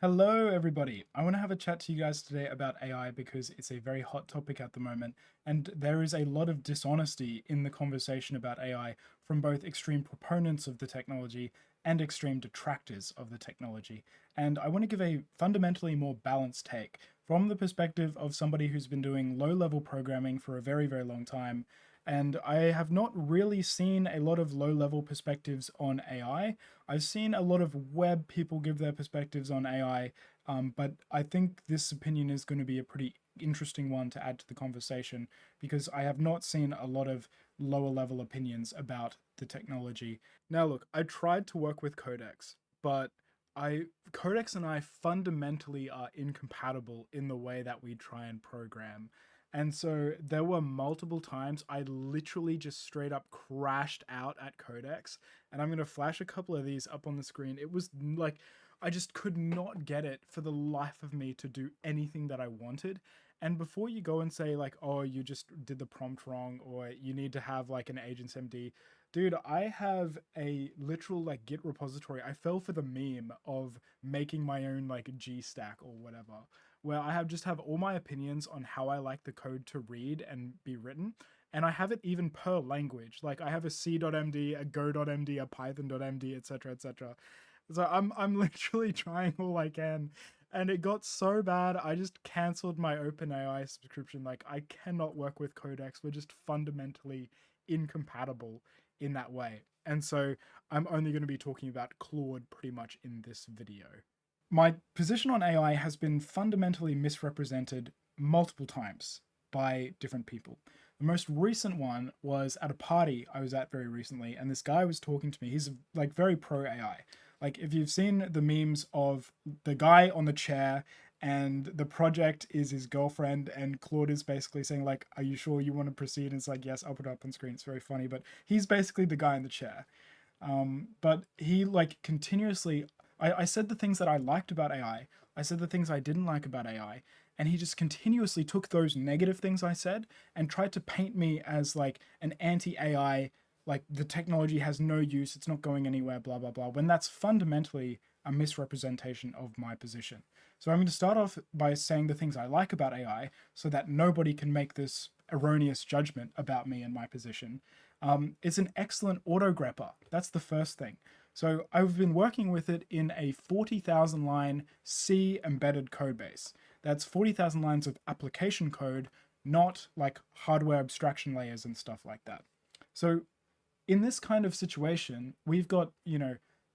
Hello, everybody. I want to have a chat to you guys today about AI because it's a very hot topic at the moment, and there is a lot of dishonesty in the conversation about AI from both extreme proponents of the technology and extreme detractors of the technology. And I want to give a fundamentally more balanced take from the perspective of somebody who's been doing low level programming for a very, very long time. And I have not really seen a lot of low level perspectives on AI. I've seen a lot of web people give their perspectives on AI, but I think this opinion is going to be a pretty interesting one to add to the conversation because I have not seen a lot of lower level opinions about the technology. Now, look, I tried to work with Codex, but I Codex and I fundamentally are incompatible in the way that we try and program. And so there were multiple times I literally just straight up crashed out at Codex, and I'm going to flash a couple of these up on the screen. It was like I just could not get it for the life of me to do anything that I wanted. And before you go and say like, oh, you just did the prompt wrong, or you need to have like an agents MD, dude, I have a literal like Git repository. I fell for the meme of making my own like G stack or whatever, where I have all my opinions on how I like the code to read and be written. And I have it even per language. Like I have a C.MD, a Go.MD, a Python.MD, etc., etc. So I'm literally trying all I can. And it got so bad, I just canceled my OpenAI subscription. Like I cannot work with Codex. We're just fundamentally incompatible in that way. And so I'm only going to be talking about Claude pretty much in this video. My position on AI has been fundamentally misrepresented multiple times by different people. The most recent one was at a party I was at very recently, and this guy was talking to me. He's like very pro AI. Like, if you've seen the memes of the guy on the chair and the project is his girlfriend, and Claude is basically saying, like, are you sure you want to proceed? And it's like, yes, I'll put it up on screen. It's very funny, but he's basically the guy in the chair. But he like continuously, I said the things that I liked about AI. I said the things I didn't like about AI. And he just continuously took those negative things I said and tried to paint me as like an anti AI, like the technology has no use, it's not going anywhere, blah, blah, blah, when that's fundamentally a misrepresentation of my position. So I'm going to start off by saying the things I like about AI so that nobody can make this erroneous judgment about me and my position. It's an excellent auto grepper. That's the first thing. So I've been working with it in a 40,000 line C embedded code base. That's 40,000 lines of application code, not like hardware abstraction layers and stuff like that. So in this kind of situation, we've got,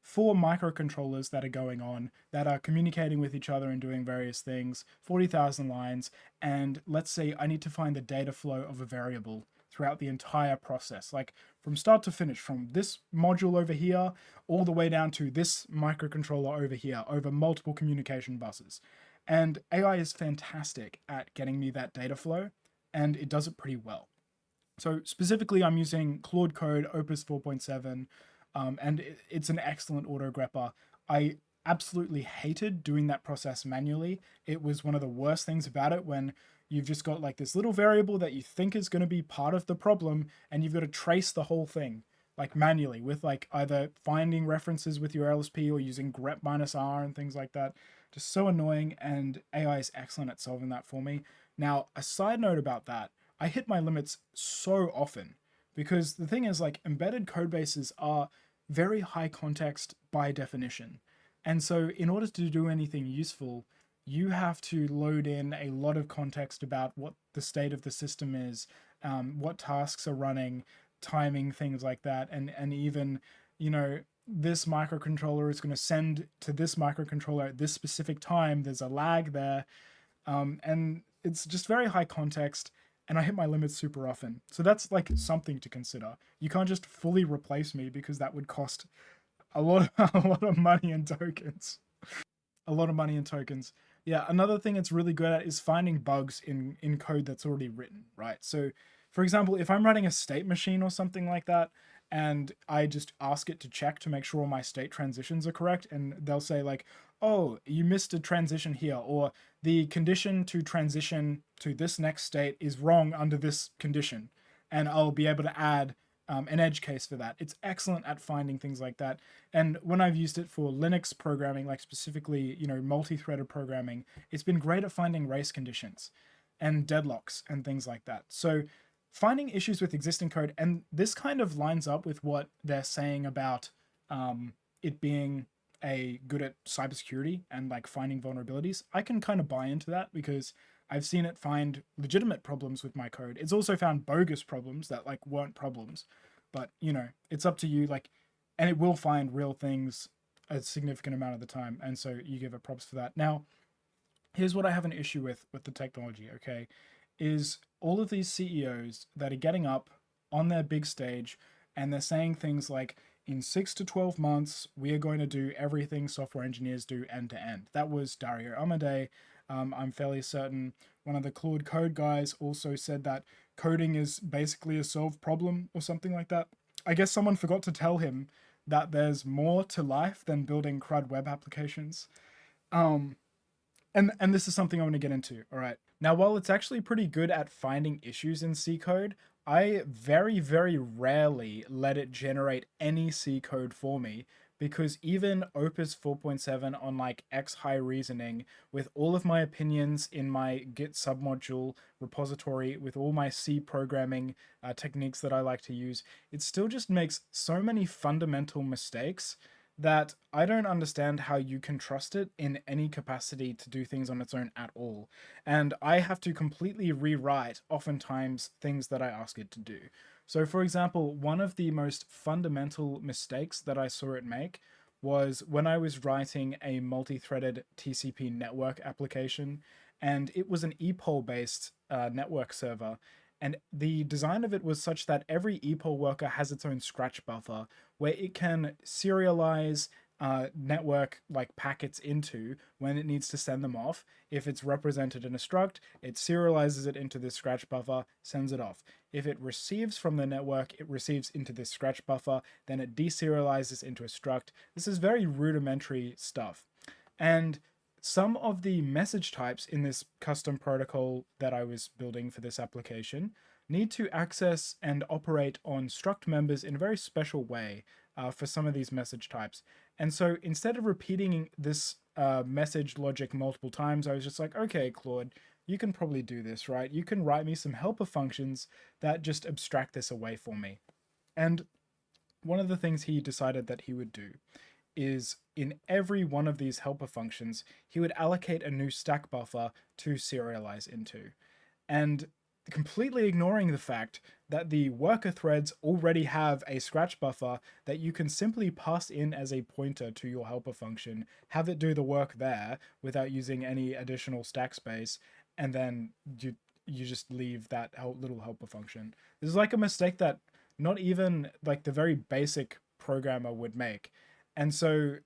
four microcontrollers that are going on that are communicating with each other and doing various things, 40,000 lines, and let's say I need to find the data flow of a variable throughout the entire process, like from start to finish, from this module over here all the way down to this microcontroller over here over multiple communication buses. And AI is fantastic at getting me that data flow, and it does it pretty well. So specifically, I'm using Claude Code Opus 4.7, and it's an excellent auto grepper. I absolutely hated doing that process manually. It was one of the worst things about it when you've just got like this little variable that you think is going to be part of the problem, and you've got to trace the whole thing like manually with like either finding references with your LSP or using grep minus R and things like that. Just so annoying, and AI is excellent at solving that for me. Now, a side note about that, I hit my limits so often because the thing is, like, embedded code bases are very high context by definition. And so, in order to do anything useful, you have to load in a lot of context about what the state of the system is, what tasks are running, timing, things like that, and even, this microcontroller is going to send to this microcontroller at this specific time. There's a lag there, and it's just very high context, and I hit my limits super often. So that's like something to consider. You can't just fully replace me because that would cost a lot, a lot of money and tokens. A lot of money in tokens. Yeah, another thing it's really good at is finding bugs in code that's already written, right? So, for example, if I'm running a state machine or something like that, and I just ask it to check to make sure all my state transitions are correct, and they'll say like, "Oh, you missed a transition here," or "The condition to transition to this next state is wrong under this condition," and I'll be able to add an edge case for that. It's excellent at finding things like that. And when I've used it for Linux programming, like specifically, multi-threaded programming, it's been great at finding race conditions and deadlocks and things like that. So finding issues with existing code, and this kind of lines up with what they're saying about it being a good at cybersecurity and like finding vulnerabilities. I can kind of buy into that because I've seen it find legitimate problems with my code. It's also found bogus problems that like weren't problems, but it's up to you. Like, and it will find real things a significant amount of the time, and so you give it props for that. Now, here's what I have an issue with the technology. Okay, is all of these CEOs that are getting up on their big stage and they're saying things like, in 6 to 12 months, we are going to do everything software engineers do end to end. That was Dario Amodei. I'm fairly certain one of the Claude Code guys also said that coding is basically a solved problem or something like that. I guess someone forgot to tell him that there's more to life than building CRUD web applications. Um, and this is something I want to get into. All right. Now, while it's actually pretty good at finding issues in C code, I very, very rarely let it generate any C code for me because even Opus 4.7 on like X high reasoning with all of my opinions in my Git submodule repository with all my C programming techniques that I like to use, it still just makes so many fundamental mistakes that I don't understand how you can trust it in any capacity to do things on its own at all. And I have to completely rewrite, oftentimes, things that I ask it to do. So, for example, one of the most fundamental mistakes that I saw it make was when I was writing a multi-threaded TCP network application, and it was an ePOL based network server. And the design of it was such that every ePOL worker has its own scratch buffer where it can serialize network like packets into when it needs to send them off. If it's represented in a struct, it serializes it into this scratch buffer, sends it off. If it receives from the network, it receives into this scratch buffer, then it deserializes into a struct. This is very rudimentary stuff. And some of the message types in this custom protocol that I was building for this application need to access and operate on struct members in a very special way for some of these message types. And so instead of repeating this message logic multiple times, I was just like, okay, Claude, you can probably do this, right? You can write me some helper functions that just abstract this away for me. And one of the things he decided that he would do is in every one of these helper functions, he would allocate a new stack buffer to serialize into. And completely ignoring the fact that the worker threads already have a scratch buffer that you can simply pass in as a pointer to your helper function, have it do the work there without using any additional stack space, and then you just leave that little helper function. This is like a mistake that not even like the very basic programmer would make. And so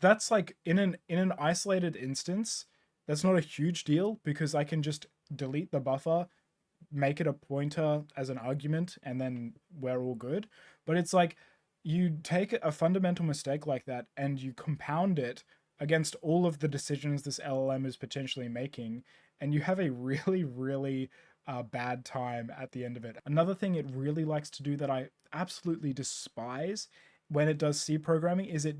that's like in an isolated instance, that's not a huge deal because I can just delete the buffer, make it a pointer as an argument, and then we're all good. But it's like you take a fundamental mistake like that and you compound it against all of the decisions this LLM is potentially making, and you have a really, really bad time at the end of it. Another thing it really likes to do that I absolutely despise when it does C programming is it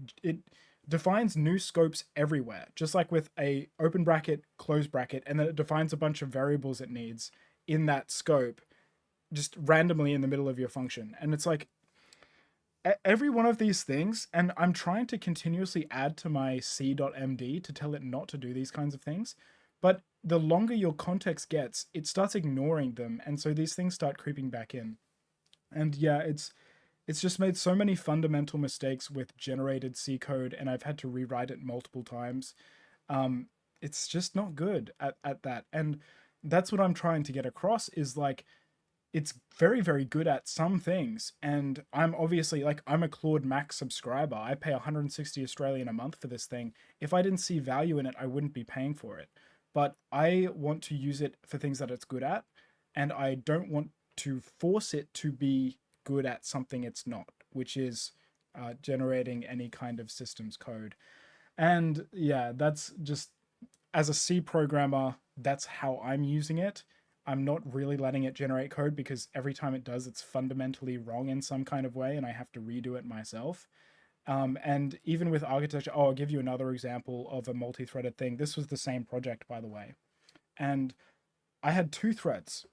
defines new scopes everywhere, just like with a open bracket, close bracket, and then it defines a bunch of variables it needs in that scope just randomly in the middle of your function. And it's like every one of these things, and I'm trying to continuously add to my c.md to tell it not to do these kinds of things, but the longer your context gets, it starts ignoring them, and so these things start creeping back in. And yeah, it's just made so many fundamental mistakes with generated C code, and I've had to rewrite it multiple times. It's just not good at that. And that's what I'm trying to get across is like, it's very, very good at some things. And I'm obviously like, I'm a Claude Max subscriber. I pay 160 Australian a month for this thing. If I didn't see value in it, I wouldn't be paying for it. But I want to use it for things that it's good at. And I don't want to force it to be good at something it's not, which is generating any kind of systems code. And yeah, that's just, as a C programmer, that's how I'm using it. I'm not really letting it generate code because every time it does, it's fundamentally wrong in some kind of way, and I have to redo it myself. And even with architecture, oh, I'll give you another example of a multi-threaded thing. This was the same project, by the way. And I had two threads,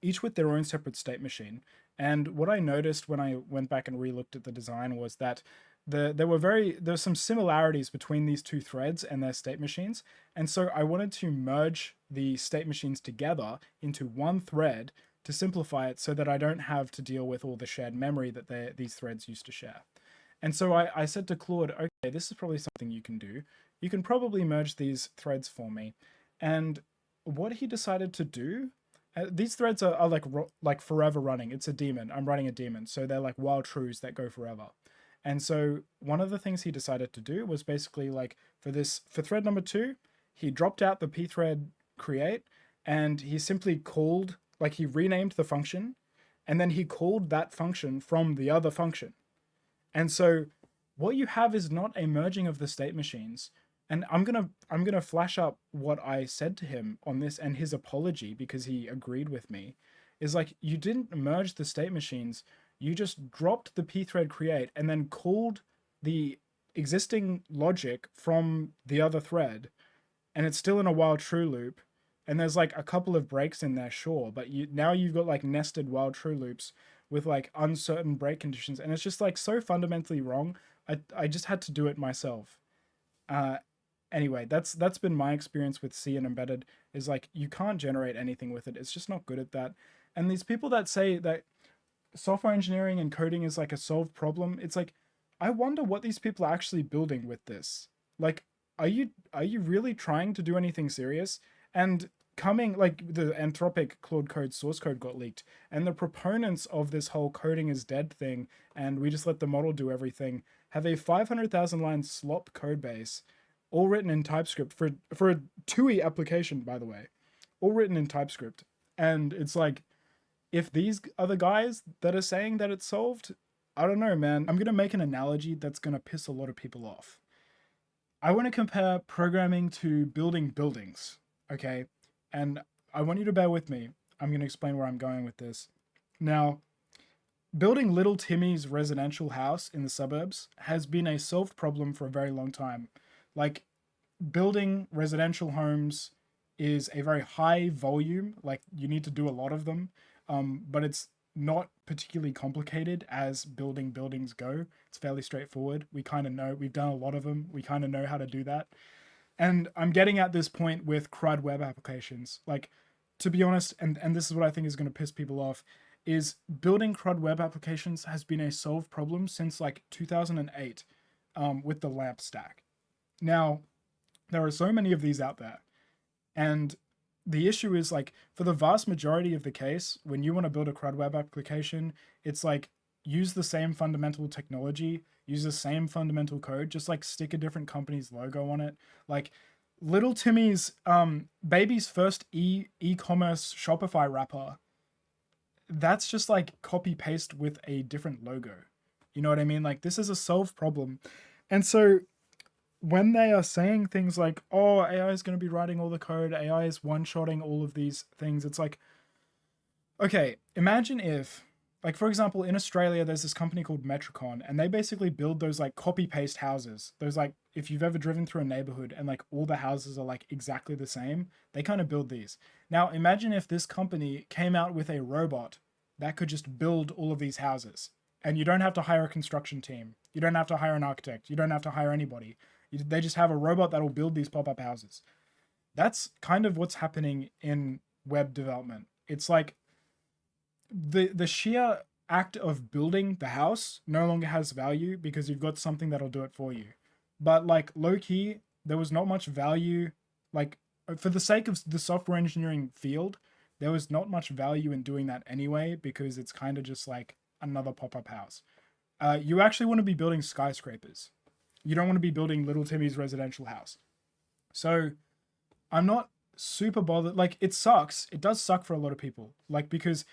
each with their own separate state machine. And what I noticed when I went back and re-looked at the design was that there were some similarities between these two threads and their state machines. And so I wanted to merge the state machines together into one thread to simplify it so that I don't have to deal with all the shared memory that these threads used to share. And so I said to Claude, okay, this is probably something you can do. You can probably merge these threads for me. And what he decided to do, these threads are like forever running. It's a daemon. I'm running a daemon. So they're like wild truths that go forever. And so one of the things he decided to do was basically like for thread number 2, he dropped out the pthread create and he simply called, like he renamed the function and then he called that function from the other function. And so what you have is not a merging of the state machines. And I'm gonna flash up what I said to him on this and his apology because he agreed with me. Is like you didn't merge the state machines, you just dropped the pthread create and then called the existing logic from the other thread, and it's still in a while true loop. And there's like a couple of breaks in there, sure, but you've got like nested while true loops with like uncertain break conditions, and it's just like so fundamentally wrong. I just had to do it myself. Uh, anyway, that's been my experience with C and embedded. Is like you can't generate anything with it. It's just not good at that. And these people that say that software engineering and coding is like a solved problem, it's like I wonder what these people are actually building with this. Like, are you really trying to do anything serious? And coming like the Anthropic Claude Code source code got leaked, and the proponents of this whole coding is dead thing, and we just let the model do everything, have a 500,000 line slop code base, all written in TypeScript for a TUI application, by the way, all written in TypeScript. And it's like, if these are the guys that are saying that it's solved, I don't know, man. I'm gonna make an analogy that's gonna piss a lot of people off. I want to compare programming to building buildings, okay? And I want you to bear with me. I'm going to explain where I'm going with this. Now, building little Timmy's residential house in the suburbs has been a solved problem for a very long time. Like, building residential homes is a very high volume, like, you need to do a lot of them, but it's not particularly complicated as building buildings go. It's fairly straightforward. We kind of know, we've done a lot of them. We kind of know how to do that. And I'm getting at this point with CRUD web applications. Like, to be honest, and this is what I think is going to piss people off, is building CRUD web applications has been a solved problem since like 2008 with the LAMP stack. Now, there are so many of these out there. And the issue is like, for the vast majority of the case, when you want to build a CRUD web application, it's like, use the same fundamental technology, use the same fundamental code, just like stick a different company's logo on it. Like little Timmy's baby's first e-commerce Shopify wrapper, that's just like copy paste with a different logo. You know what I mean? Like this is a solved problem. And so when they are saying things like, oh, AI is going to be writing all the code, AI is one-shotting all of these things, it's like, okay, imagine if, like, for example, in Australia, there's this company called Metricon, and they basically build those, like, copy-paste houses. Those, like, if you've ever driven through a neighborhood and, like, all the houses are, like, exactly the same, they kind of build these. Now, imagine if this company came out with a robot that could just build all of these houses, and you don't have to hire a construction team. You don't have to hire an architect. You don't have to hire anybody. They just have a robot that will build these pop-up houses. That's kind of what's happening in web development. It's like the sheer act of building the house no longer has value because you've got something that'll do it for you. But like low key, there was not much value. Like for the sake of the software engineering field, there was not much value in doing that anyway because it's kind of just like another pop-up house. You actually want to be building skyscrapers. You don't want to be building little Timmy's residential house. So I'm not super bothered. Like it sucks. It does suck for a lot of people. Like because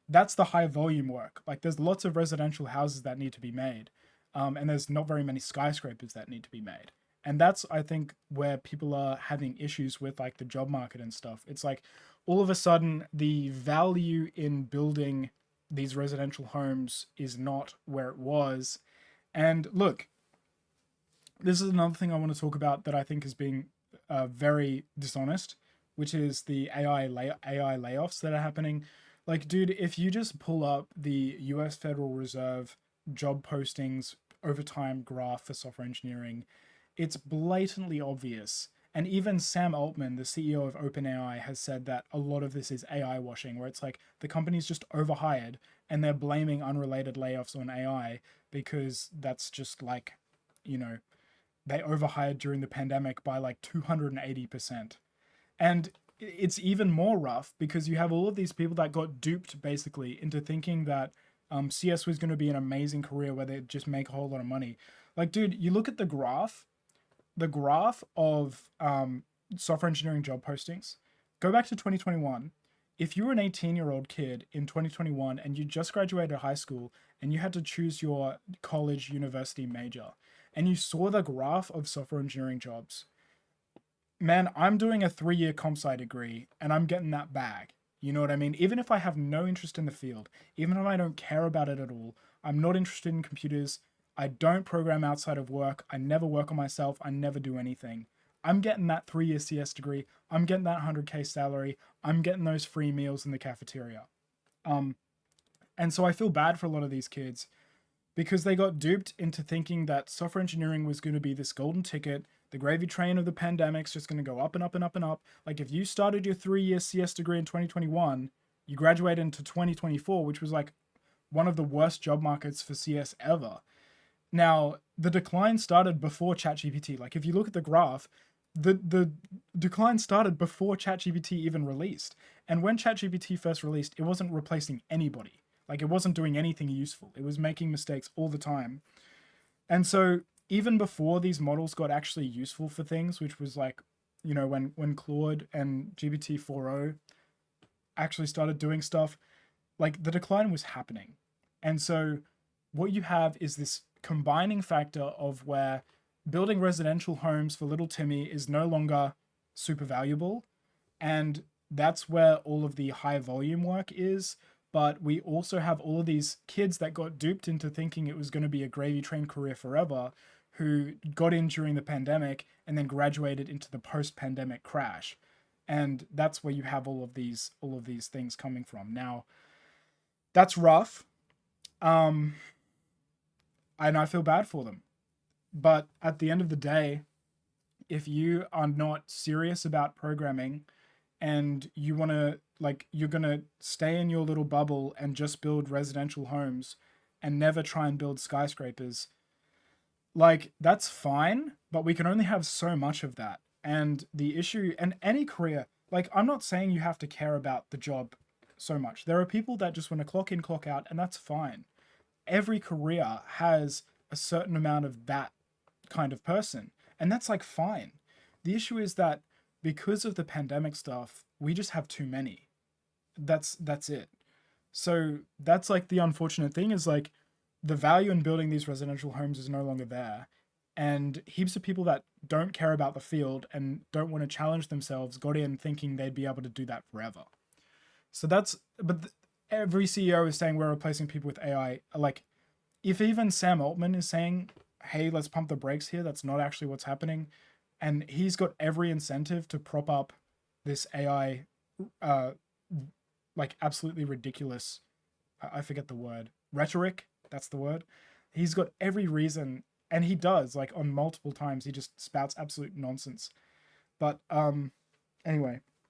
that's the high volume work. Like there's lots of residential houses that need to be made. And there's not very many skyscrapers that need to be made. And that's, I think, where people are having issues with like the job market and stuff. It's like, all of a sudden the value in building these residential homes is not where it was. And look, this is another thing I want to talk about that I think is being very dishonest, which is the AI layoffs that are happening. Like, dude, if you just pull up the U.S. Federal Reserve job postings over time graph for software engineering, it's blatantly obvious. And even Sam Altman, the CEO of OpenAI, has said that a lot of this is AI washing, where it's like the company's just overhired and they're blaming unrelated layoffs on AI because that's just like, you know, they overhired during the pandemic by like 280%. And it's even more rough because you have all of these people that got duped basically into thinking that CS was going to be an amazing career where they'd just make a whole lot of money. Like, dude, you look at the graph of software engineering job postings. Go back to 2021. If you were an 18-year-old kid in 2021 and you just graduated high school and you had to choose your college university major and you saw the graph of software engineering jobs, man, I'm doing a 3-year comp sci degree and I'm getting that bag. You know what I mean? Even if I have no interest in the field, even if I don't care about it at all, I'm not interested in computers, I don't program outside of work, I never work on myself, I never do anything. I'm getting that 3-year CS degree, I'm getting that 100K salary, I'm getting those free meals in the cafeteria. And so I feel bad for a lot of these kids because they got duped into thinking that software engineering was going to be this golden ticket. The gravy train of the pandemic's just going to go up and up and up and up. Like if you started your 3-year CS degree in 2021, you graduated into 2024, which was like one of the worst job markets for CS ever. Now, the decline started before ChatGPT. Like if you look at the graph, the decline started before ChatGPT even released. And when ChatGPT first released, it wasn't replacing anybody. Like it wasn't doing anything useful. It was making mistakes all the time. And so even before these models got actually useful for things, which was like, you know, when Claude and GPT 4.0 actually started doing stuff, like the decline was happening. And so what you have is this combining factor of where building residential homes for little Timmy is no longer super valuable. And that's where all of the high volume work is. But we also have all of these kids that got duped into thinking it was going to be a gravy train career forever, who got in during the pandemic and then graduated into the post-pandemic crash. And that's where you have all of these things coming from. Now, that's rough. And I feel bad for them. But at the end of the day, if you are not serious about programming and you want to, like, you're going to stay in your little bubble and just build residential homes and never try and build skyscrapers, like, that's fine, but we can only have so much of that. And the issue, and any career, like, I'm not saying you have to care about the job so much. There are people that just want to clock in, clock out, and that's fine. Every career has a certain amount of that kind of person, and that's like fine. The issue is that because of the pandemic stuff, we just have too many. That's it. So that's like the unfortunate thing is like the value in building these residential homes is no longer there. And heaps of people that don't care about the field and don't want to challenge themselves got in thinking they'd be able to do that forever. So every CEO is saying we're replacing people with AI. Like, if even Sam Altman is saying, hey, let's pump the brakes here, that's not actually what's happening. And he's got every incentive to prop up this AI, like absolutely ridiculous, I forget the word, rhetoric, that's the word. He's got every reason, and he does, like on multiple times, he just spouts absolute nonsense. But anyway,